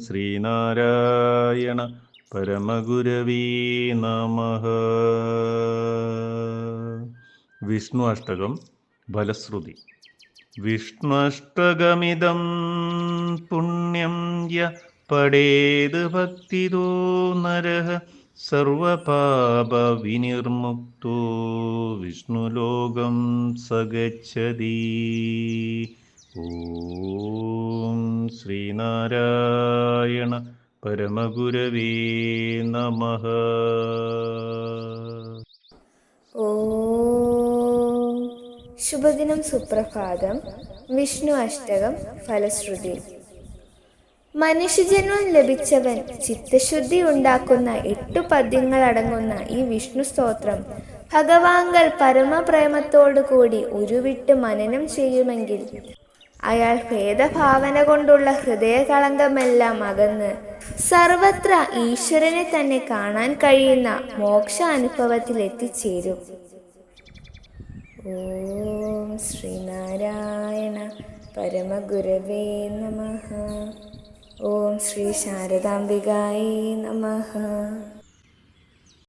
ശ്രീനാരായണ പരമഗുരവേ നമഃ. വിഷ്ണു അഷ്ടകം ഫലശ്രുതി. വിഷ്ണഷ്ടകമിദം പുണ്യം യ പഠേത് ഭക്തിതോ നരഃ സർവപാപവിനിർമുക്തോ വിഷ്ണുലോകം സഗച്ഛതി. ഓം ശ്രീനാരായണ പരമഗുരവേ നമഃ. ശുഭദിനം, സുപ്രഭാതം. വിഷ്ണു അഷ്ടകം ഫലശ്രുതി. മനുഷ്യജന്മം ലഭിച്ചവൻ ചിത്തശുദ്ധി ഉണ്ടാക്കുന്ന 8 പദ്യങ്ങൾ അടങ്ങുന്ന ഈ വിഷ്ണു സ്തോത്രം ഭഗവാങ്കൽ പരമപ്രേമത്തോടു കൂടി ഉരുവിട്ട് മനനം ചെയ്യുമെങ്കിൽ അയാൾ ഭേദഭാവന കൊണ്ടുള്ള ഹൃദയകളങ്കമെല്ലാം അകന്ന് സർവത്ര ഈശ്വരനെ തന്നെ കാണാൻ കഴിയുന്ന മോക്ഷ അനുഭവത്തിൽ എത്തിച്ചേരും. ഓം ശ്രീനാരായണ പരമഗുരവേ നമഃ. ഓം ശ്രീ ശാരദാംബികായേ നമഃ.